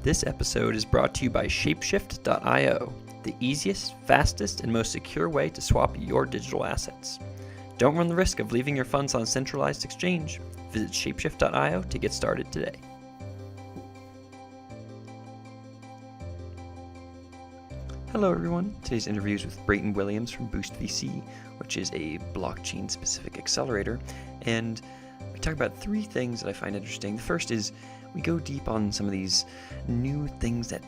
This episode is brought to you by Shapeshift.io, the easiest, fastest, and most secure way to swap your digital assets. Don't run the risk of leaving your funds on a centralized exchange. Visit Shapeshift.io to get started today. Hello everyone, today's interview is with Brayton Williams from BoostVC, which is a blockchain-specific accelerator, and we talk about three things that I find interesting. The first is we go deep on some of these new things that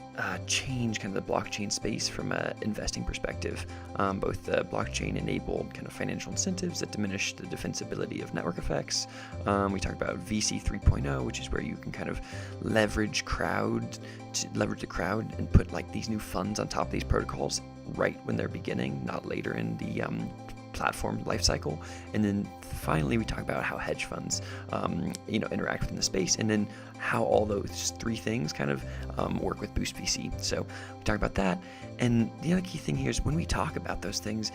change kind of the blockchain space from an investing perspective, both the blockchain-enabled kind of financial incentives that diminish the defensibility of network effects. We talk about VC 3.0, which is where you can kind of leverage the crowd and put like these new funds on top of these protocols right when they're beginning, not later in the platform lifecycle. And then finally we talk about how hedge funds interact within the space, and then how all those three things kind of work with BoostVC. So we talk about that, and the other key thing here is when we talk about those things,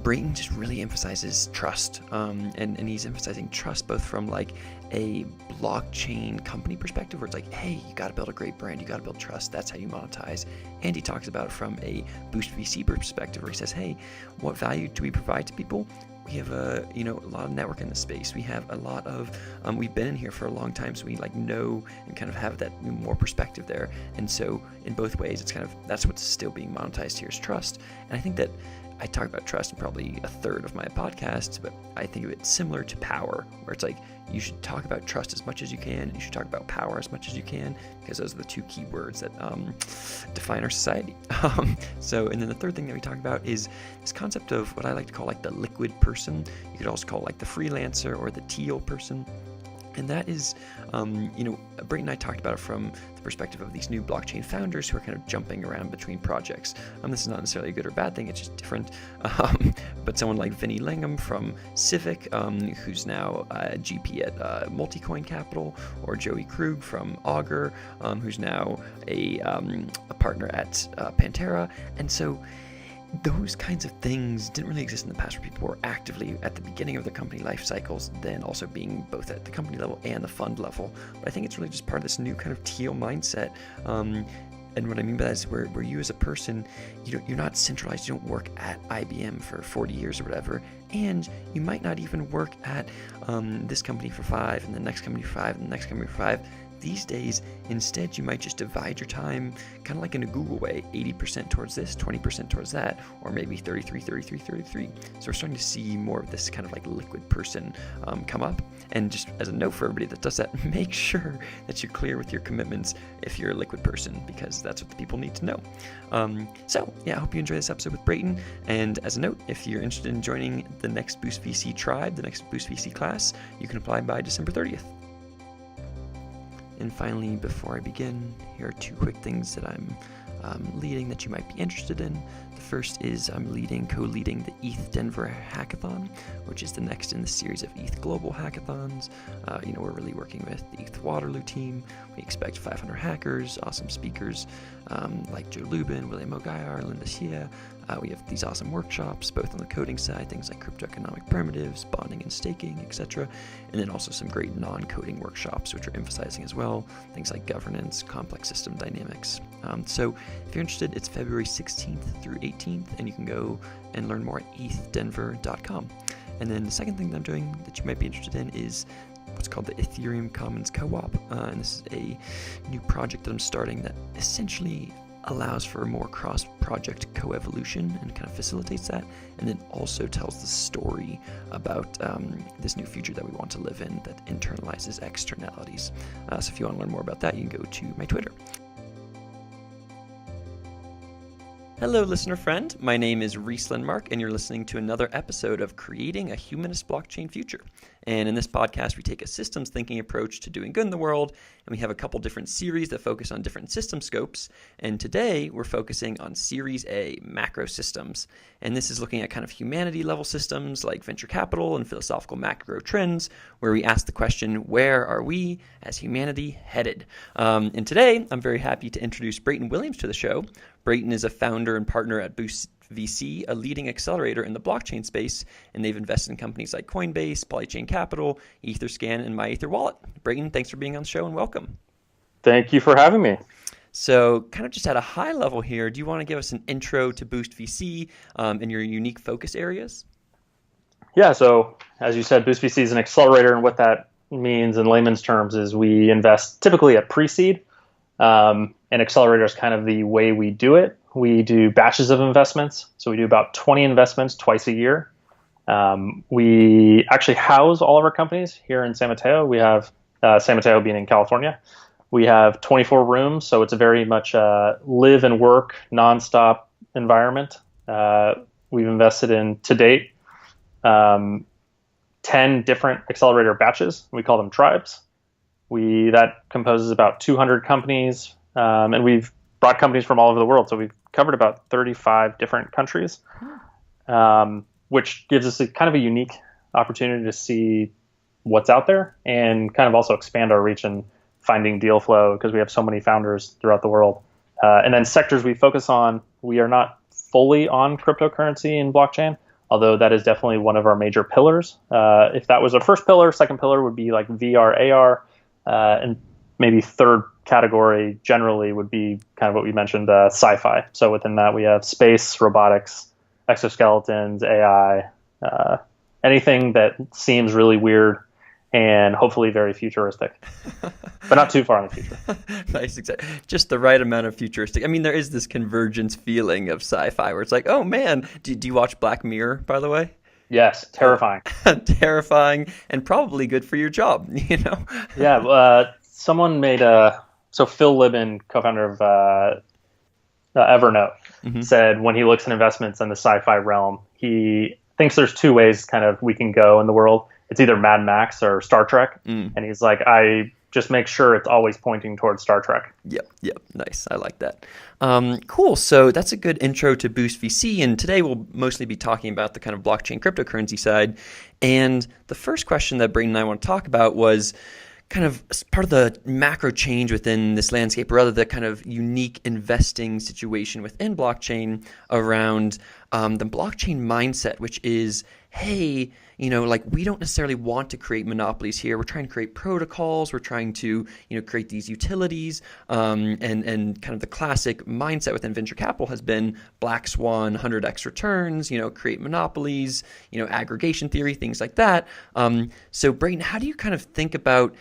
Brayton just really emphasizes trust, and he's emphasizing trust both from like a blockchain company perspective, where it's like, hey, you got to build a great brand, you got to build trust, that's how you monetize. And he talks about it from a BoostVC perspective, where he says, hey, what value do we provide to people? We have a lot of network in the space. We have a lot of we've been in here for a long time, so we like know and kind of have that more perspective there. And so in both ways, it's kind of that's what's still being monetized here is trust. And I think that I talk about trust in probably a third of my podcasts, but I think of it similar to power, where it's like you should talk about trust as much as you can, and you should talk about power as much as you can, because those are the two key words that define our society. And then the third thing that we talk about is this concept of what I like to call like the liquid person. You could also call it like the freelancer or the teal person. And that is, Brayton and I talked about it from the perspective of these new blockchain founders who are kind of jumping around between projects. This is not necessarily a good or bad thing, it's just different. But someone like Vinny Langham from Civic, who's now a GP at Multicoin Capital, or Joey Krug from Augur, who's now a partner at Pantera. And so those kinds of things didn't really exist in the past, where people were actively at the beginning of their company life cycles, then also being both at the company level and the fund level. But I think it's really just part of this new kind of teal mindset. And what I mean by that is where you as a person, you're not centralized, you don't work at IBM for 40 years or whatever, and you might not even work at this company for 5, and the next company for 5, and the next company for 5. These days, instead, you might just divide your time kind of like in a Google way, 80% towards this, 20% towards that, or maybe 33, 33, 33. So we're starting to see more of this kind of like liquid person come up. And just as a note for everybody that does that, make sure that you're clear with your commitments if you're a liquid person, because that's what the people need to know. I hope you enjoy this episode with Brayton. And as a note, if you're interested in joining the next BoostVC tribe, the next BoostVC class, you can apply by December 30th. And finally, before I begin, here are two quick things that I'm leading that you might be interested in. The first is I'm co-leading the ETH Denver Hackathon, which is the next in the series of ETH Global Hackathons. We're really working with the ETH Waterloo team. We expect 500 hackers, awesome speakers like Joe Lubin, William O'Gayar, Linda Xia. We have these awesome workshops, both on the coding side, things like cryptoeconomic primitives, bonding and staking, etc. And then also some great non-coding workshops, which are emphasizing as well, things like governance, complex system dynamics. So if you're interested, it's February 16th through 18th, and you can go and learn more at ethdenver.com. And then the second thing that I'm doing that you might be interested in is what's called the Ethereum Commons Co-op. And this is a new project that I'm starting that essentially allows for more cross-project co-evolution and kind of facilitates that, and then also tells the story about this new future that we want to live in that internalizes externalities. So if you want to learn more about that, you can go to my Twitter. Hello, listener friend. My name is Reese Lindmark, and you're listening to another episode of Creating a Humanist Blockchain Future. And in this podcast, we take a systems thinking approach to doing good in the world, and we have a couple different series that focus on different system scopes. And today, we're focusing on Series A, macro systems. And this is looking at kind of humanity-level systems like venture capital and philosophical macro trends, where we ask the question, where are we as humanity headed? And today, I'm very happy to introduce Brayton Williams to the show. Brayton is a founder and partner at BoostVC, a leading accelerator in the blockchain space, and they've invested in companies like Coinbase, Polychain Capital, Etherscan, and MyEtherWallet. Brayton, thanks for being on the show and welcome. Thank you for having me. So kind of just at a high level here, do you want to give us an intro to BoostVC and your unique focus areas? Yeah, so as you said, BoostVC is an accelerator, and what that means in layman's terms is we invest typically at pre-seed, and accelerator is kind of the way we do it. We do batches of investments, so we do about 20 investments twice a year. We actually house all of our companies here in San Mateo. We have San Mateo being in California. We have 24 rooms, so it's a very much live and work nonstop environment. We've invested in to date 10 different accelerator batches. We call them tribes. That composes about 200 companies, and we've brought companies from all over the world. So we've covered about 35 different countries, which gives us kind of a unique opportunity to see what's out there and kind of also expand our reach and finding deal flow because we have so many founders throughout the world. And then sectors we focus on, we are not fully on cryptocurrency and blockchain, although that is definitely one of our major pillars. If that was our first pillar, second pillar would be like VR, AR, and maybe third category generally would be kind of what we mentioned, sci-fi. So within that, we have space, robotics, exoskeletons, AI, anything that seems really weird and hopefully very futuristic, but not too far in the future. Nice, exactly. Just the right amount of futuristic. I mean, there is this convergence feeling of sci-fi where it's like, oh man, do you watch Black Mirror, by the way? Yes, terrifying. Terrifying, and probably good for your job, you know? Yeah, someone made so Phil Libin, co-founder of Evernote, said when he looks at investments in the sci-fi realm, he thinks there's two ways kind of we can go in the world. It's either Mad Max or Star Trek. And he's like, I just make sure it's always pointing towards Star Trek. Yep. Nice. I like that. Cool. So that's a good intro to BoostVC. And today we'll mostly be talking about the kind of blockchain cryptocurrency side. And the first question that Brayton and I want to talk about was kind of part of the macro change within this landscape, or rather the kind of unique investing situation within blockchain around the blockchain mindset, which is, hey, you know, like we don't necessarily want to create monopolies here. We're trying to create protocols. We're trying to, you know, create these utilities. And kind of the classic mindset within venture capital has been black swan, 100x returns, you know, create monopolies, you know, aggregation theory, things like that. So Brayton, how do you kind of think about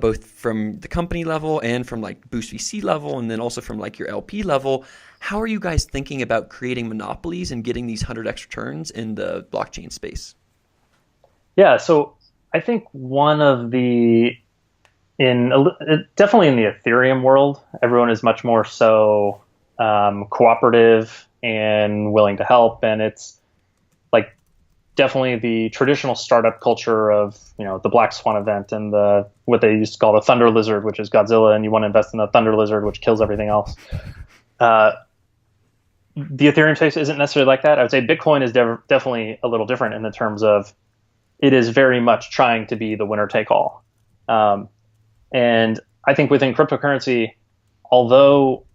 both from the company level and from like BoostVC level, and then also from like your LP level, how are you guys thinking about creating monopolies and getting these 100x returns in the blockchain space? Yeah, so I think one of definitely in the Ethereum world, everyone is much more so cooperative and willing to help, and it's like definitely the traditional startup culture of, you know, the Black Swan event and what they used to call the Thunder Lizard, which is Godzilla, and you want to invest in the Thunder Lizard, which kills everything else. The Ethereum space isn't necessarily like that. I would say Bitcoin is definitely a little different in the terms of it is very much trying to be the winner take all. And I think within cryptocurrency, although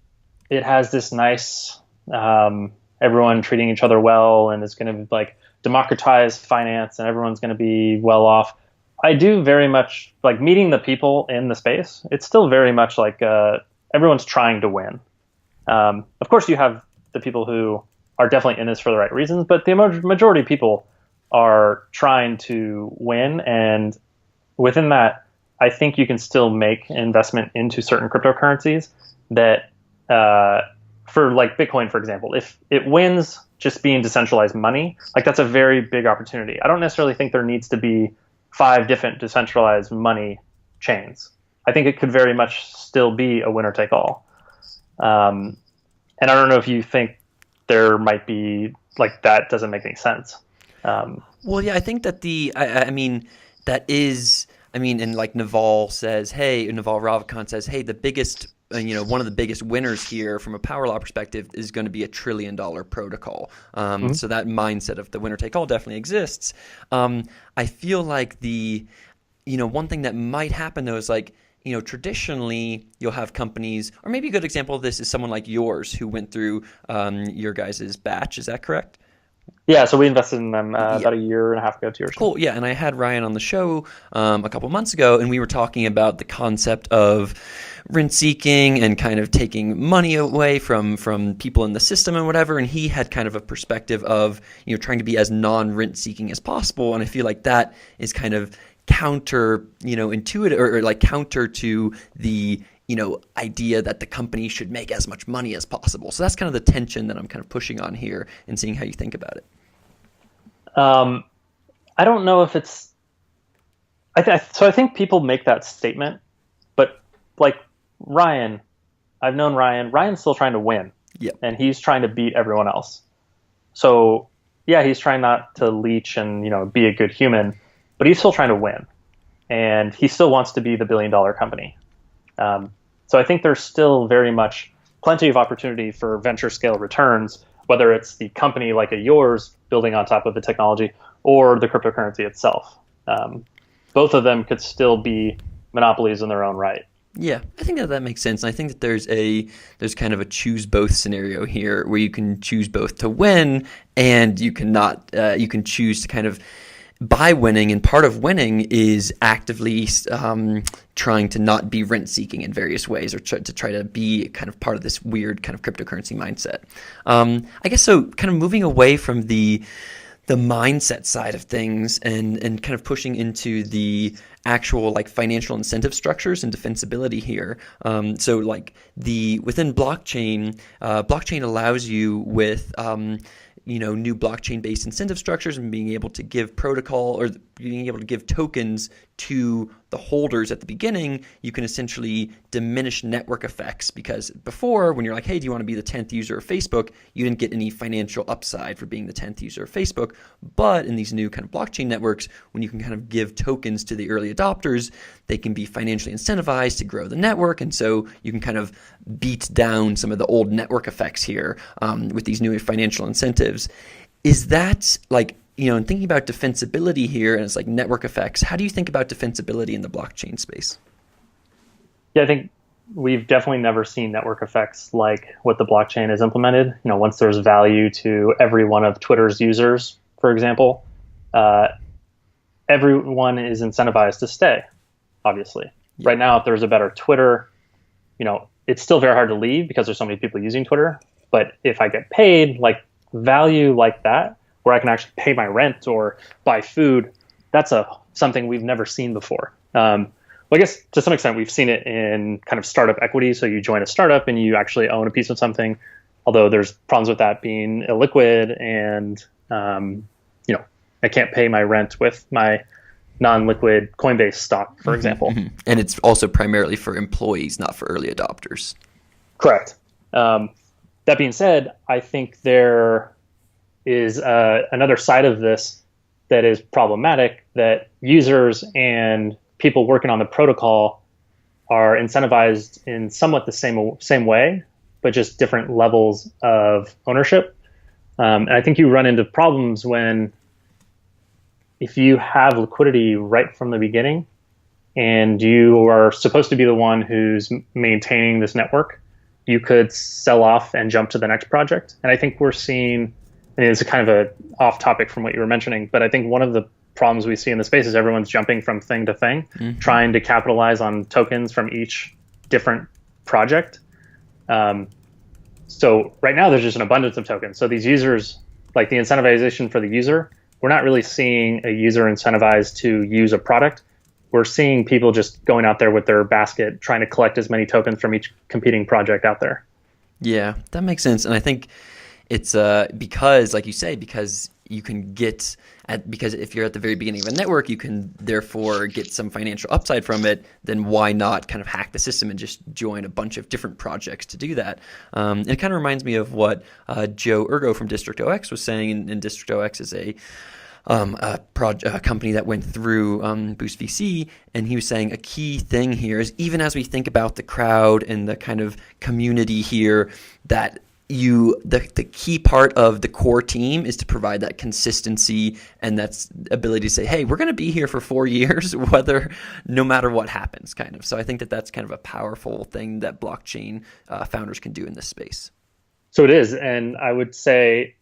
it has this nice everyone treating each other well and it's going to like democratize finance and everyone's going to be well off, I do very much like meeting the people in the space. It's still very much like everyone's trying to win. Of course, you have the people who are definitely in this for the right reasons, but the majority of people are trying to win. And within that, I think you can still make investment into certain cryptocurrencies that, for like Bitcoin, for example, if it wins just being decentralized money, like that's a very big opportunity. I don't necessarily think there needs to be 5 different decentralized money chains. I think it could very much still be a winner take all. And I don't know if you think there might be like that doesn't make any sense. Well, yeah, I think that I mean, that is, I mean, and like Naval Ravikant says, hey, the biggest, you know, one of the biggest winners here from a power law perspective is going to be $1 trillion protocol. So that mindset of the winner take all definitely exists. I feel like one thing that might happen though is like, you know, traditionally you'll have companies, or maybe a good example of this is someone like yours who went through your guys' batch. Is that correct? Yeah, so we invested in them about a year and a half ago, 2 years ago. Cool. Yeah, and I had Ryan on the show a couple months ago, and we were talking about the concept of rent seeking and kind of taking money away from people in the system and whatever. And he had kind of a perspective of, trying to be as non-rent seeking as possible. And I feel like that is kind of counter, intuitive or like counter to the idea that the company should make as much money as possible. So that's kind of the tension that I'm kind of pushing on here and seeing how you think about it. I don't know if it's. So I think people make that statement, but like Ryan, I've known Ryan. Ryan's still trying to win, and he's trying to beat everyone else. So yeah, he's trying not to leech and be a good human, but he's still trying to win, and he still wants to be the billion-dollar company. So I think there's still very much plenty of opportunity for venture scale returns, whether it's the company like a yours building on top of the technology or the cryptocurrency itself. Both of them could still be monopolies in their own right. Yeah, I think that makes sense. And I think that there's kind of a choose both scenario here where you can choose both to win and you can choose to kind of by winning, and part of winning is actively trying to not be rent seeking in various ways, or to try to be kind of part of this weird kind of cryptocurrency mindset. I guess so. Kind of moving away from the mindset side of things and kind of pushing into the actual like financial incentive structures and defensibility here. So like within blockchain, blockchain allows you with new blockchain-based incentive structures and being able to give protocol or being able to give tokens to the holders at the beginning, you can essentially diminish network effects, because before, when you're like, hey, do you want to be the 10th user of Facebook, you didn't get any financial upside for being the 10th user of Facebook. But in these new kind of blockchain networks, when you can kind of give tokens to the early adopters, they can be financially incentivized to grow the network. And so you can kind of beat down some of the old network effects here with these new financial incentives. Is that like, in thinking about defensibility here, and it's like network effects, how do you think about defensibility in the blockchain space? Yeah, I think we've definitely never seen network effects like what the blockchain has implemented. Once there's value to every one of Twitter's users, for example, everyone is incentivized to stay, obviously. Yeah. Right now, if there's a better Twitter, it's still very hard to leave because there's so many people using Twitter. But if I get paid like value like that, where I can actually pay my rent or buy food, that's something we've never seen before. Well, I guess to some extent we've seen it in kind of startup equity. So you join a startup and you actually own a piece of something, although there's problems with that being illiquid and, I can't pay my rent with my non-liquid Coinbase stock, for example. Mm-hmm. And it's also primarily for employees, not for early adopters. Correct. That being said, I think there is another side of this that is problematic, that users and people working on the protocol are incentivized in somewhat the same way, but just different levels of ownership. And I think you run into problems if you have liquidity right from the beginning and you are supposed to be the one who's maintaining this network, you could sell off and jump to the next project. And I think we're seeing, it's a kind of a off topic from what you were mentioning, but I think one of the problems we see in the space is everyone's jumping from thing to thing, trying to capitalize on tokens from each different project. So right now there's just an abundance of tokens. So these users, like the incentivization for the user, we're not really seeing a user incentivized to use a product. We're seeing people just going out there with their basket, trying to collect as many tokens from each competing project out there. Yeah, that makes sense. And I think it's because, like you say, because you can because if you're at the very beginning of a network, you can therefore get some financial upside from it, then why not kind of hack the system and just join a bunch of different projects to do that? And it kind of reminds me of what Joe Ergo from District OX was saying, and District OX is a company that went through BoostVC, and he was saying a key thing here is, even as we think about the crowd and the kind of community here, that the key part of the core team is to provide that consistency and that's ability to say, hey, we're going to be here for 4 years, no matter what happens, kind of. So I think that's kind of a powerful thing that blockchain founders can do in this space. So it is, and I would say,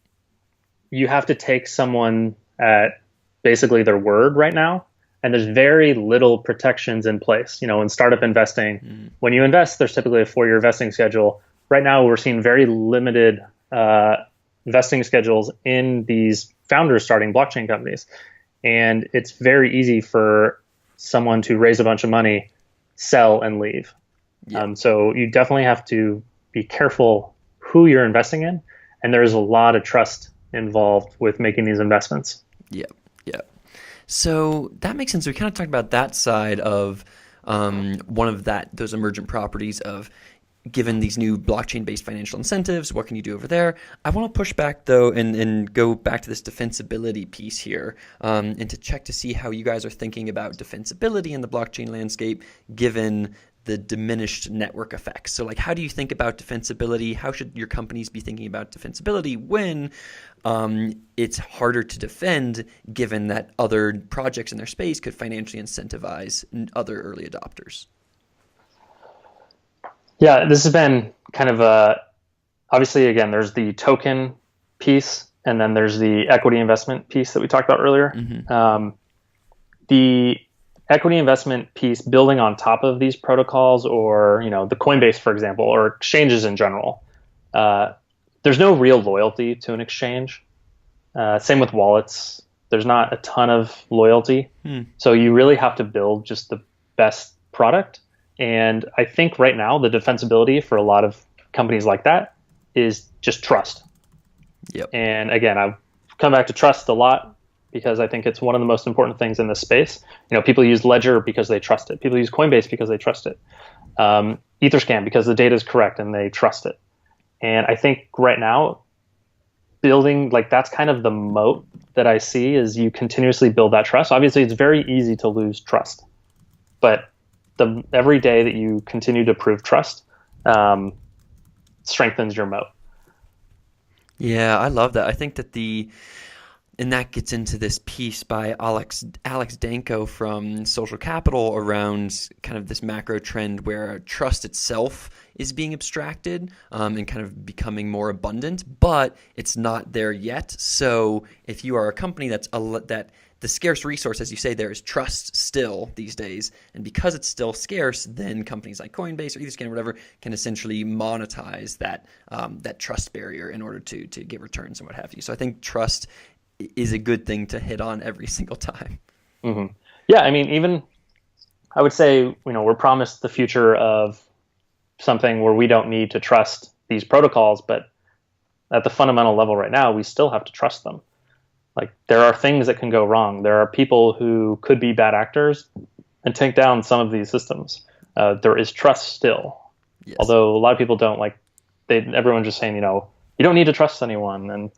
you have to take someone at basically their word right now. And there's very little protections in place. In startup investing, when you invest, there's typically a 4-year vesting schedule. Right now, we're seeing very limited vesting schedules in these founders starting blockchain companies. And it's very easy for someone to raise a bunch of money, sell, and leave. Yeah. So you definitely have to be careful who you're investing in. And there's a lot of trust involved with making these investments. Yeah. So that makes sense. We kind of talked about that side of one of those emergent properties of given these new blockchain-based financial incentives, what can you do over there? I want to push back though and go back to this defensibility piece here and to check to see how you guys are thinking about defensibility in the blockchain landscape given the diminished network effects. So how do you think about defensibility? How should your companies be thinking about defensibility when it's harder to defend given that other projects in their space could financially incentivize other early adopters? Yeah, this has been kind of obviously, again, there's the token piece and then there's the equity investment piece that we talked about earlier. Mm-hmm. The equity investment piece building on top of these protocols or, the Coinbase, for example, or exchanges in general, there's no real loyalty to an exchange. Same with wallets. There's not a ton of loyalty. So you really have to build just the best product. And I think right now the defensibility for a lot of companies like that is just trust. Yep. And again, I've come back to trust a lot because I think it's one of the most important things in this space. People use Ledger because they trust it. People use Coinbase because they trust it. Etherscan because the data is correct and they trust it. And I think right now, building that's kind of the moat that I see is you continuously build that trust. Obviously, it's very easy to lose trust, but every day that you continue to prove trust strengthens your moat. Yeah, I love that. I think that and that gets into this piece by Alex Danko from Social Capital around kind of this macro trend where trust itself is being abstracted and kind of becoming more abundant, but it's not there yet. So if you are a company that the scarce resource, as you say, there is trust still these days, and because it's still scarce, then companies like Coinbase or Etherscan or whatever can essentially monetize that trust barrier in order to get returns and what have you. So I think trust is a good thing to hit on every single time. Mm-hmm. Yeah, I mean, even I would say, we're promised the future of something where we don't need to trust these protocols, but at the fundamental level right now, we still have to trust them. There are things that can go wrong. There are people who could be bad actors and take down some of these systems. There is trust still. Yes. Although a lot of people don't everyone's just saying, you don't need to trust anyone and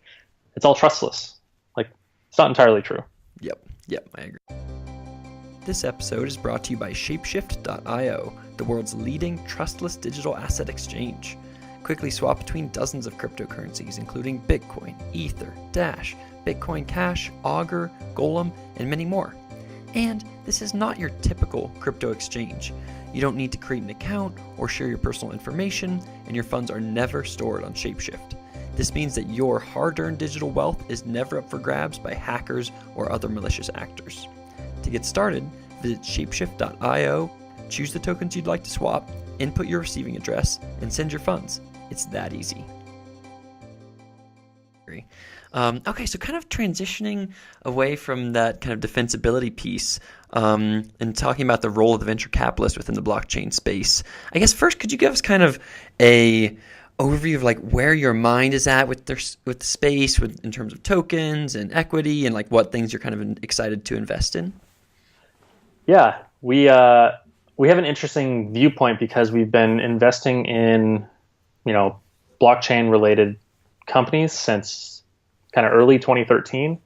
it's all trustless. It's not entirely true. Yep, I agree. This episode is brought to you by Shapeshift.io, the world's leading trustless digital asset exchange. Quickly swap between dozens of cryptocurrencies, including Bitcoin, Ether, Dash, Bitcoin Cash, Augur, Golem, and many more. And this is not your typical crypto exchange. You don't need to create an account or share your personal information, and your funds are never stored on Shapeshift. This means that your hard-earned digital wealth is never up for grabs by hackers or other malicious actors. To get started, visit Shapeshift.io, choose the tokens you'd like to swap, input your receiving address, and send your funds. It's that easy. Okay, so kind of transitioning away from that kind of defensibility piece and talking about the role of the venture capitalist within the blockchain space. I guess first, could you give us kind of a overview of where your mind is at with the space in terms of tokens and equity and what things you're kind of excited to invest in? Yeah, we have an interesting viewpoint because we've been investing in blockchain related companies since kind of early 2013.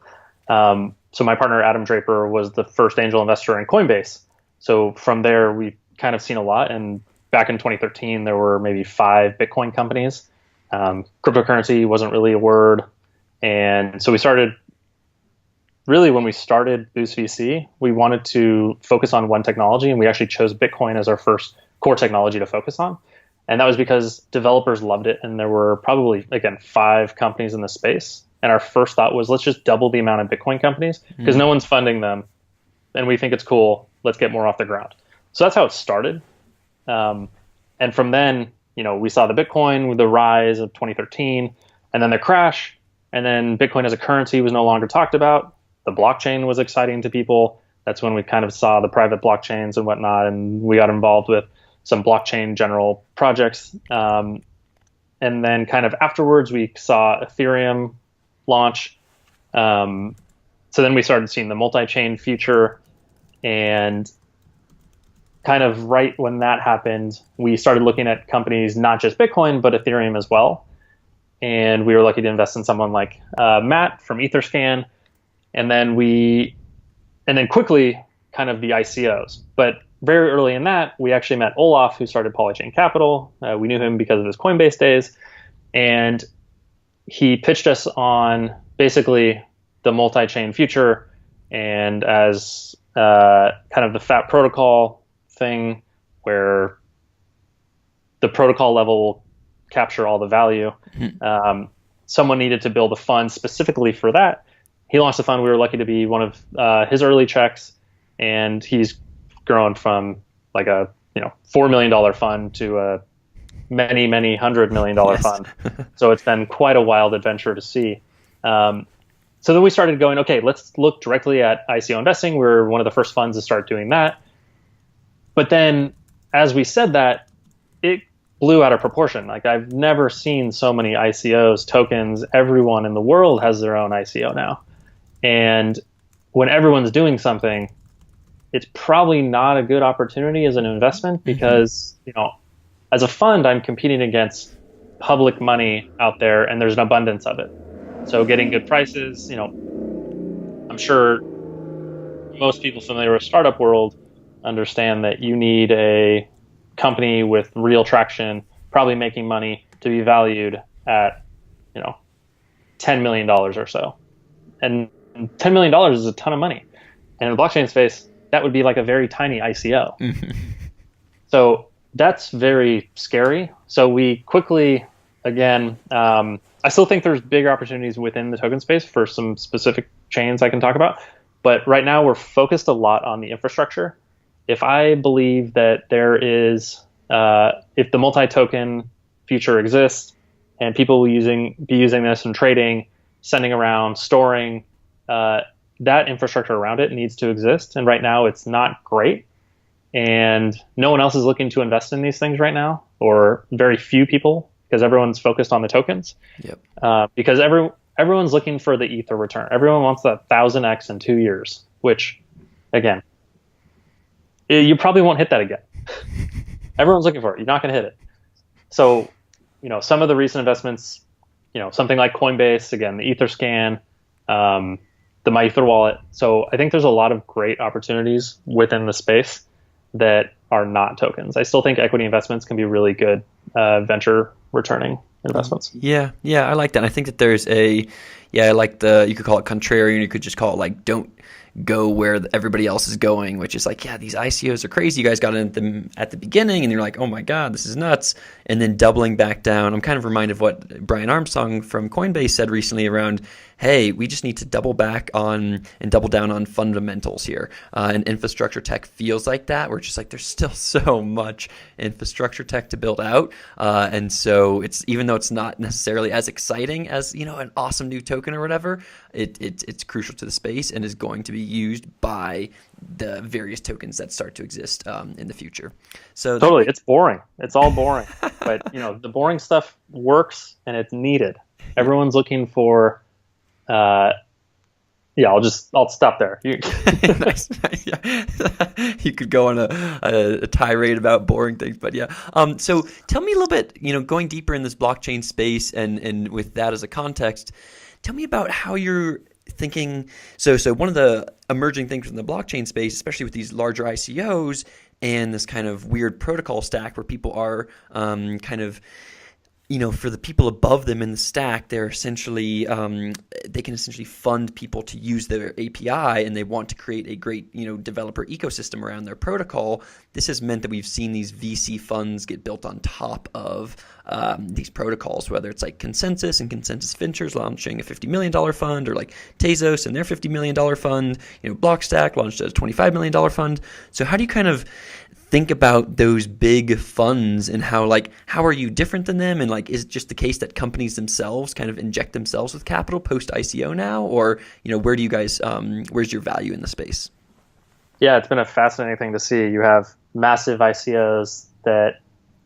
So my partner Adam Draper was the first angel investor in Coinbase. So from there we've kind of seen a lot, and back in 2013, there were maybe 5 Bitcoin companies. Cryptocurrency wasn't really a word. And so when we started BoostVC, we wanted to focus on one technology, and we actually chose Bitcoin as our first core technology to focus on. And that was because developers loved it. And there were probably, again, 5 companies in the space. And our first thought was, let's just double the amount of Bitcoin companies because no one's funding them. And we think it's cool. Let's get more off the ground. So that's how it started. And from then, we saw the Bitcoin with the rise of 2013 and then the crash. And then Bitcoin as a currency was no longer talked about. The blockchain was exciting to people. That's when we kind of saw the private blockchains and whatnot. And we got involved with some blockchain general projects. And then kind of afterwards, we saw Ethereum launch. So then we started seeing the multi-chain future, and kind of right when that happened, we started looking at companies, not just Bitcoin, but Ethereum as well. And we were lucky to invest in someone like Matt from Etherscan. And then quickly kind of the ICOs. But very early in that, we actually met Olaf, who started Polychain Capital. We knew him because of his Coinbase days. And he pitched us on basically the multi-chain future, and as kind of the fat protocol thing where the protocol level will capture all the value. Someone needed to build a fund specifically for that. He launched a fund. We were lucky to be one of his early checks, and he's grown from like a $4 million fund to a many $100 million fund. So it's been quite a wild adventure to see. So then we started going, okay, let's look directly at ICO investing. We're one of the first funds to start doing that. But then as we said that, it blew out of proportion. Like, I've never seen so many ICOs, tokens. Everyone in the world has their own ICO now. And when everyone's doing something, it's probably not a good opportunity as an investment because, as a fund, I'm competing against public money out there, and there's an abundance of it. So getting good prices, I'm sure most people familiar with startup world understand that you need a company with real traction, probably making money, to be valued at, $10 million or so. And $10 million is a ton of money. And in the blockchain space, that would be like a very tiny ICO. So that's very scary. So we quickly, again, I still think there's bigger opportunities within the token space for some specific chains I can talk about. But right now we're focused a lot on the infrastructure. If I believe that there is, if the multi-token future exists and people will be using this in trading, sending around, storing, that infrastructure around it needs to exist. And right now it's not great. And no one else is looking to invest in these things right now, or very few people, because everyone's focused on the tokens. Because everyone's looking for the ether return. Everyone wants that 1000x in 2 years, which, again, you probably won't hit that again. Everyone's looking for it. You're not going to hit it. So, some of the recent investments, something like Coinbase, again, the Etherscan, the MyEther wallet. So I think there's a lot of great opportunities within the space that are not tokens. I still think equity investments can be really good venture returning investments. Yeah, I like that. I think that there's I like you could call it contrarian, you could just call it like don't go where everybody else is going, which is like, these ICOs are crazy. You guys got in them at the beginning and you're like, oh my God, this is nuts. And then doubling back down. I'm kind of reminded of what Brian Armstrong from Coinbase said recently around, hey, we just need to double back on and double down on fundamentals here. And infrastructure tech feels like that. We're just like, there's still so much infrastructure tech to build out. And so it's, even though it's not necessarily as exciting as, an awesome new token or whatever, it's crucial to the space and is going to be used by the various tokens that start to exist in the future. So totally, it's boring. It's all boring. But the boring stuff works and it's needed. Everyone's looking for. I'll stop there. Nice. Yeah. You could go on a tirade about boring things, but yeah. So tell me a little bit, going deeper in this blockchain space and with that as a context, tell me about how you're thinking. So one of the emerging things in the blockchain space, especially with these larger ICOs and this kind of weird protocol stack where people are kind of, for the people above them in the stack, they're essentially they can essentially fund people to use their API, and they want to create a great developer ecosystem around their protocol. This has meant that we've seen these VC funds get built on top of these protocols, whether it's like Consensus and Consensus Ventures launching a $50 million fund, or like Tezos and their $50 million fund, Blockstack launched a $25 million fund. So how do you kind of think about those big funds, and how are you different than them? And is it just the case that companies themselves kind of inject themselves with capital post ICO now, or where do you guys where's your value in the space? Yeah, it's been a fascinating thing to see. You have massive ICOs that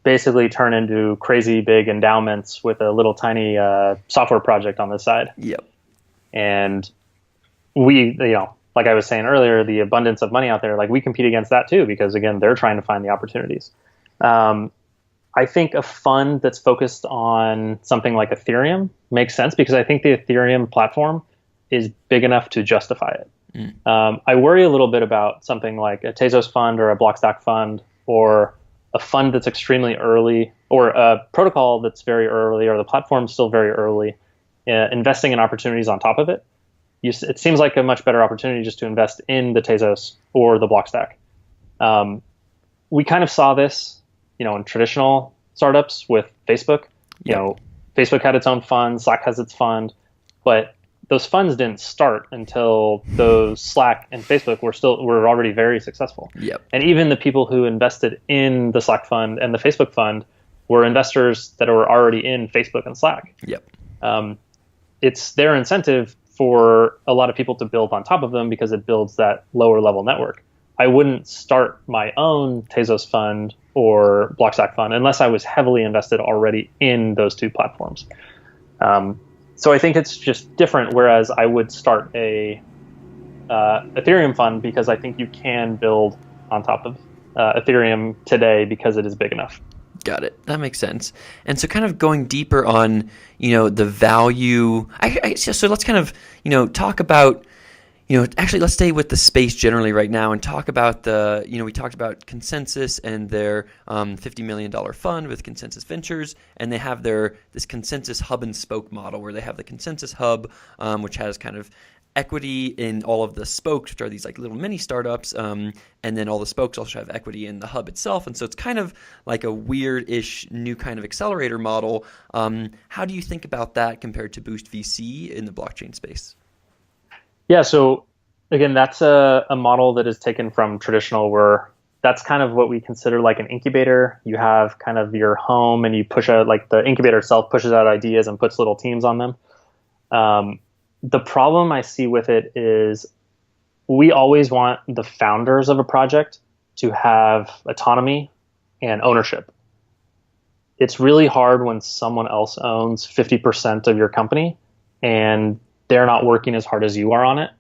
basically turn into crazy big endowments with a little tiny software project on the side. Yep. And we, like I was saying earlier, the abundance of money out there, we compete against that too, because again, they're trying to find the opportunities. I think a fund that's focused on something like Ethereum makes sense, because I think the Ethereum platform is big enough to justify it. I worry a little bit about something like a Tezos fund or a Blockstack fund, or a fund that's extremely early, or a protocol that's very early, or the platform's still very early, investing in opportunities on top of it. It seems like a much better opportunity just to invest in the Tezos or the Blockstack. We kind of saw this, in traditional startups with Facebook. Facebook had its own fund, Slack has its fund, but those funds didn't start until those Slack and Facebook were already very successful. Yep. And even the people who invested in the Slack fund and the Facebook fund were investors that were already in Facebook and Slack. Yep. It's their incentive for a lot of people to build on top of them, because it builds that lower level network. I wouldn't start my own Tezos fund or Blockstack fund unless I was heavily invested already in those two platforms. So I think it's just different, whereas I would start a Ethereum fund because I think you can build on top of Ethereum today because it is big enough. Got it. That makes sense. And so kind of going deeper on, the value, so let's kind of, talk about, actually let's stay with the space generally right now and talk about we talked about Consensus and their $50 million fund with Consensus Ventures, and they have this Consensus hub and spoke model where they have the Consensus hub, which has kind of equity in all of the spokes, which are these little mini startups, and then all the spokes also have equity in the hub itself. And so it's kind of like a weird-ish new kind of accelerator model. How do you think about that compared to BoostVC in the blockchain space? Yeah, so again, that's a model that is taken from traditional, where that's kind of what we consider like an incubator. You have kind of your home, and you push out, the incubator itself pushes out ideas and puts little teams on them. The problem I see with it is we always want the founders of a project to have autonomy and ownership. It's really hard when someone else owns 50% of your company and they're not working as hard as you are on it.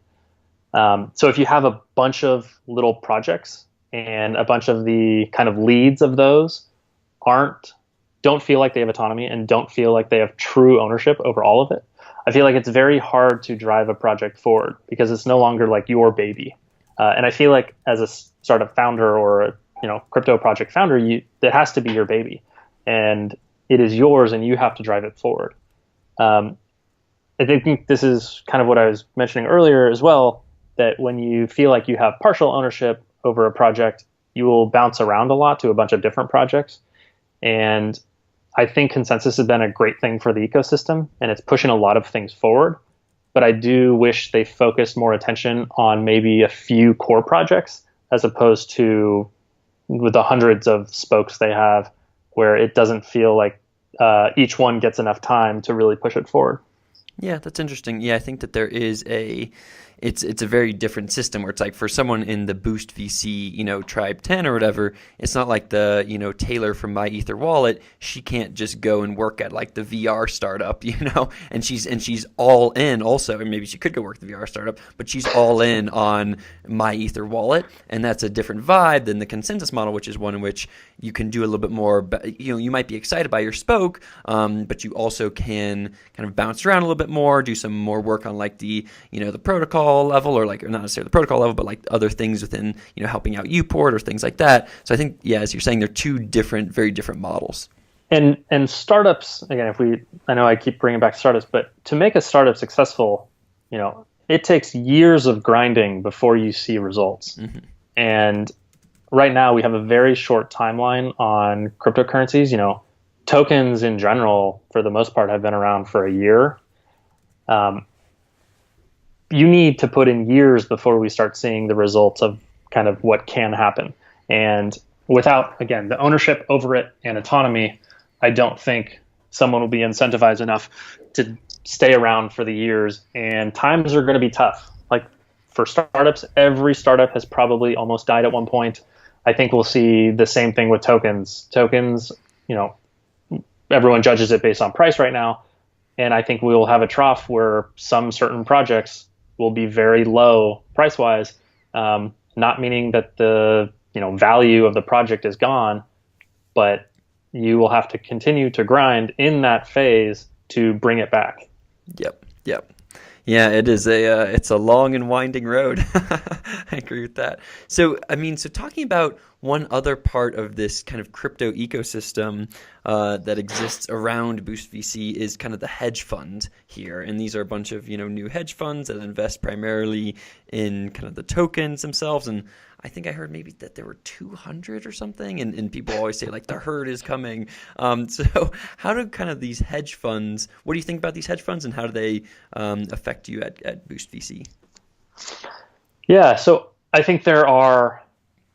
So if you have a bunch of little projects and a bunch of the kind of leads of those don't feel like they have autonomy and don't feel like they have true ownership over all of it, I feel like it's very hard to drive a project forward, because it's no longer like your baby. And I feel like as a startup founder or a crypto project founder, it has to be your baby, and it is yours, and you have to drive it forward. I think this is kind of what I was mentioning earlier as well, that when you feel like you have partial ownership over a project, you will bounce around a lot to a bunch of different projects. And I think Consensus has been a great thing for the ecosystem, and it's pushing a lot of things forward. But I do wish they focused more attention on maybe a few core projects, as opposed to with the hundreds of spokes they have, where it doesn't feel like each one gets enough time to really push it forward. Yeah, that's interesting. Yeah, I think that there is it's a very different system, where it's like for someone in the BoostVC, Tribe 10 or whatever, it's not like the, Taylor from My Ether Wallet, she can't just go and work at the VR startup, and she's all in also, and maybe she could go work at the VR startup, but she's all in on My Ether Wallet, and that's a different vibe than the Consensus model, which is one in which you can do a little bit more, you might be excited by your spoke, but you also can kind of bounce around a little bit more, do some more work on the, the protocol level, or not necessarily the protocol level, but other things within, helping out Uport or things like that. So I think, yeah, as you're saying, they're two very different models. And startups, again, I know I keep bringing back startups, but to make a startup successful, it takes years of grinding before you see results. Mm-hmm. And right now we have a very short timeline on cryptocurrencies. tokens in general, for the most part, have been around for a year. You need to put in years before we start seeing the results of kind of what can happen. And without, again, the ownership over it and autonomy, I don't think someone will be incentivized enough to stay around for the years. And times are going to be tough. Like for startups, every startup has probably almost died at one point. I think we'll see the same thing with tokens. Tokens, everyone judges it based on price right now. And I think we will have a trough where some certain projects will be very low price wise, not meaning that the value of the project is gone, but you will have to continue to grind in that phase to bring it back. Yep. Yeah, it is it's a long and winding road. I agree with that. So talking about one other part of this kind of crypto ecosystem that exists around BoostVC is kind of the hedge fund here. And these are a bunch of, new hedge funds that invest primarily in kind of the tokens themselves. And I think I heard maybe that there were 200 or something. And people always say like the herd is coming. So how do kind of these hedge funds, what do you think about these hedge funds and how do they affect you at BoostVC? Yeah, so I think there are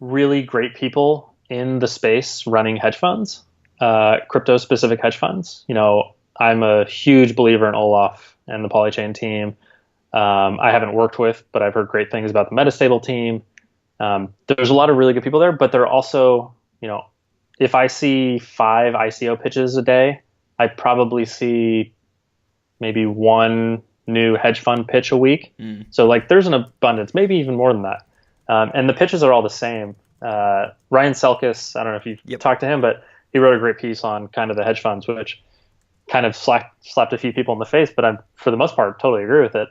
really great people in the space running hedge funds, crypto-specific hedge funds. I'm a huge believer in Olaf and the Polychain team. I haven't worked with, but I've heard great things about the Metastable team. There's a lot of really good people there, but there are also, if I see 5 ICO pitches a day, I probably see maybe 1 new hedge fund pitch a week. So like there's an abundance, maybe even more than that. And the pitches are all the same. Ryan Selkis, I don't know if you've talked to him, but he wrote a great piece on kind of the hedge funds, which kind of slapped a few people in the face, but I'm, for the most part, totally agree with it.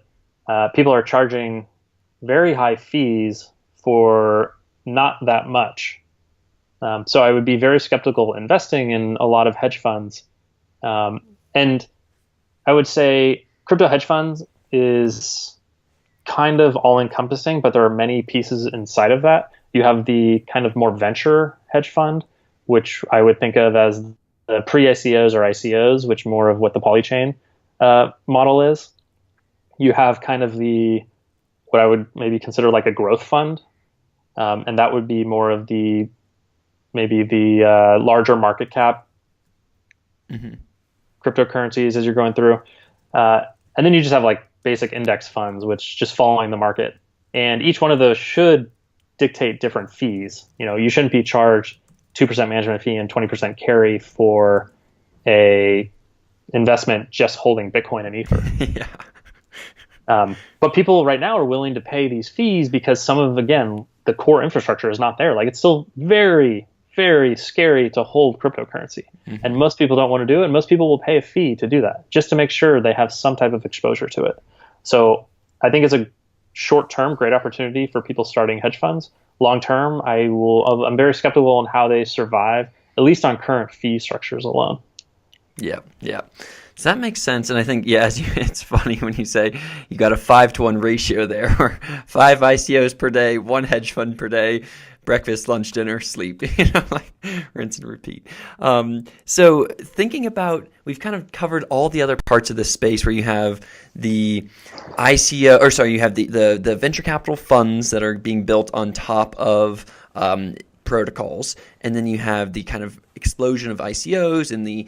People are charging very high fees for not that much. So I would be very skeptical investing in a lot of hedge funds. And I would say crypto hedge funds is kind of all-encompassing, but there are many pieces inside of that. You have the kind of more venture hedge fund, which I would think of as the pre-ICOs or ICOs, which more of what the Polychain model is. You have kind of what I would maybe consider like a growth fund, and that would be more of the larger market cap cryptocurrencies as you're going through. And then you just have like basic index funds, which just following the market. And each one of those should dictate different fees. You shouldn't be charged 2% management fee and 20% carry for a investment just holding Bitcoin and Ether. Yeah. But people right now are willing to pay these fees because some of, again, the core infrastructure is not there. Like it's still very, very scary to hold cryptocurrency. And most people don't want to do it. And most people will pay a fee to do that just to make sure they have some type of exposure to it. So I think it's a short-term great opportunity for people starting hedge funds. Long-term, I'm very skeptical on how they survive, at least on current fee structures alone. Yeah. So that makes sense. And I think, it's funny when you say you got a 5-to-1 ratio there, or 5 ICOs per day, 1 hedge fund per day, breakfast, lunch, dinner, sleep, like rinse and repeat. So thinking about, we've kind of covered all the other parts of this space where you have the ICO, or sorry, you have the venture capital funds that are being built on top of protocols, and then you have the kind of explosion of ICOs and the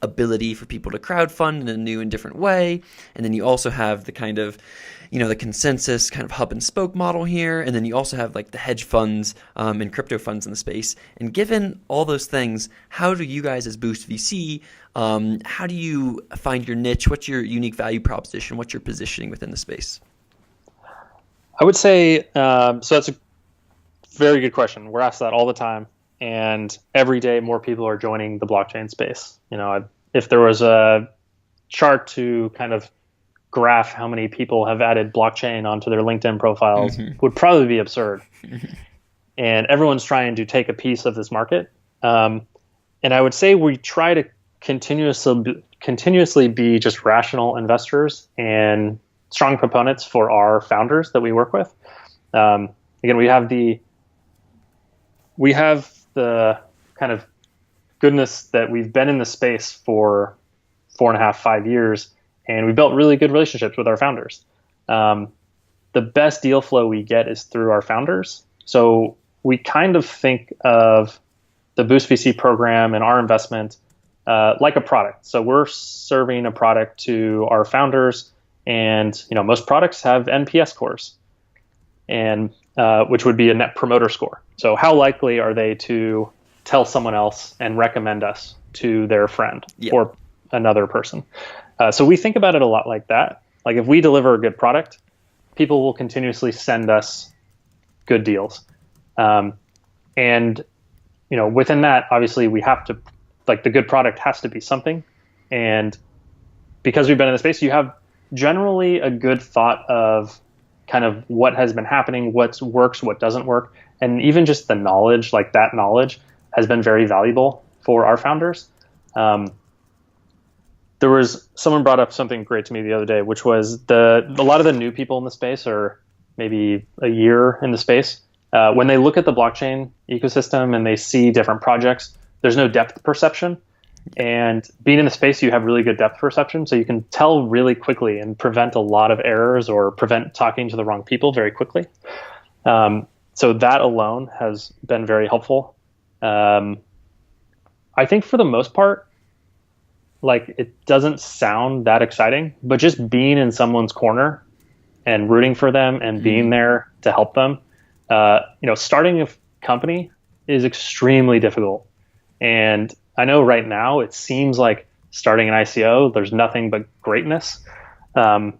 ability for people to crowdfund in a new and different way, and then you also have the kind of the consensus kind of hub and spoke model here, and then you also have like the hedge funds and crypto funds in the space. And given all those things, how do you guys as BoostVC, how do you find your niche? What's your unique value proposition? What's your positioning within the space? I would say, so that's a very good question. We're asked that all the time. And every day more people are joining the blockchain space. If there was a chart to kind of graph how many people have added blockchain onto their LinkedIn profiles, would probably be absurd. And everyone's trying to take a piece of this market. And I would say we try to continuously be just rational investors and strong proponents for our founders that we work with. Again, we have the kind of goodness that we've been in the space for 4.5, 5 years, and we built really good relationships with our founders. The best deal flow we get is through our founders. So we kind of think of the BoostVC program and our investment like a product. So we're serving a product to our founders, and most products have NPS scores, and which would be a net promoter score. So how likely are they to tell someone else and recommend us to their friend or another person? So we think about it a lot like that. Like if we deliver a good product, people will continuously send us good deals. And within that, obviously we have to, like, the good product has to be something. And because we've been in the space, you have generally a good thought of kind of what has been happening, what works, what doesn't work. And even just the knowledge, like that knowledge has been very valuable for our founders. Someone brought up something great to me the other day, which was a lot of the new people in the space, or maybe a year in the space, when they look at the blockchain ecosystem and they see different projects, there's no depth perception. And being in the space, you have really good depth perception, so you can tell really quickly and prevent a lot of errors or prevent talking to the wrong people very quickly. So that alone has been very helpful. I think for the most part, like, it doesn't sound that exciting, but just being in someone's corner and rooting for them and being there to help them, starting a company is extremely difficult. And I know right now it seems like starting an ICO, there's nothing but greatness. But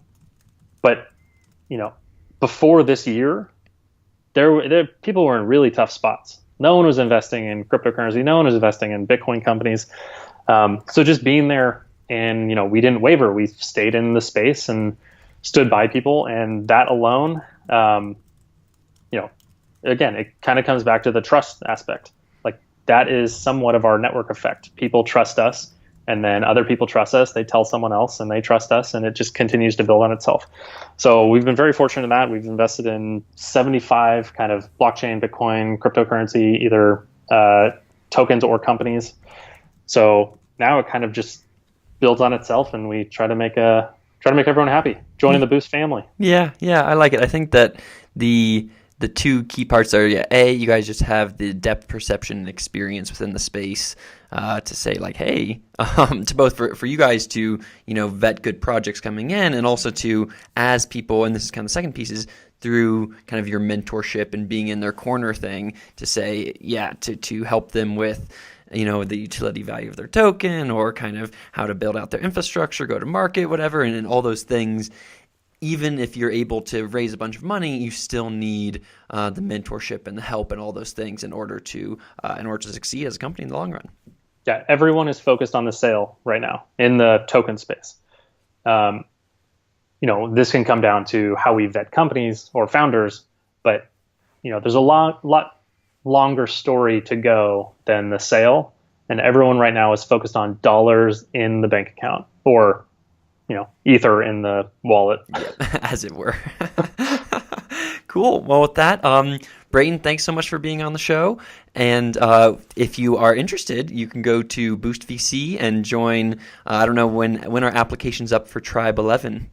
before this year, people were in really tough spots. No one was investing in cryptocurrency. No one was investing in Bitcoin companies. So just being there, and we didn't waver. We stayed in the space and stood by people, and that alone, again, it kind of comes back to the trust aspect. Like, that is somewhat of our network effect. People trust us, and then other people trust us. They tell someone else, and they trust us, and it just continues to build on itself. So we've been very fortunate in that. We've invested in 75 kind of blockchain, Bitcoin, cryptocurrency, either tokens or companies. So now it kind of just builds on itself, and we try to make everyone happy, joining the Boost family. Yeah, I like it. I think that the two key parts are, you guys just have the depth perception and experience within the space to say, like, hey, to both for you guys to vet good projects coming in, and also to, as people, and this is kind of the second piece, is through kind of your mentorship and being in their corner thing, to say, to help them with the utility value of their token, or kind of how to build out their infrastructure, go to market, whatever, and all those things. Even if you're able to raise a bunch of money, you still need the mentorship and the help and all those things in order to succeed as a company in the long run. Yeah, everyone is focused on the sale right now in the token space. This can come down to how we vet companies or founders, but there's a lot longer story to go than the sale, and everyone right now is focused on dollars in the bank account, or ether in the wallet, as it were. Cool. Well, with that, Brayton, thanks so much for being on the show. And if you are interested, you can go to BoostVC and join. I don't know when our application's up for Tribe 11.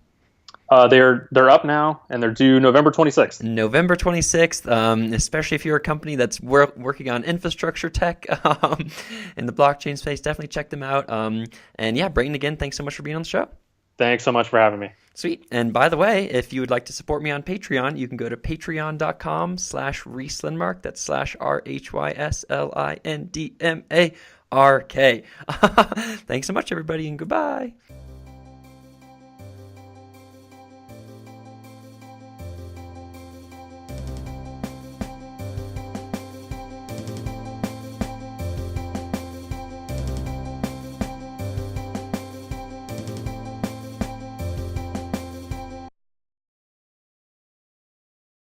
They're up now, and they're due November 26th. November 26th, especially if you're a company that's working on infrastructure tech in the blockchain space, definitely check them out. And yeah, Brayton, again, thanks so much for being on the show. Thanks so much for having me. Sweet. And by the way, if you would like to support me on Patreon, you can go to patreon.com/Rieslandmark. That's /RHYSLINDMARK. Thanks so much, everybody, and goodbye.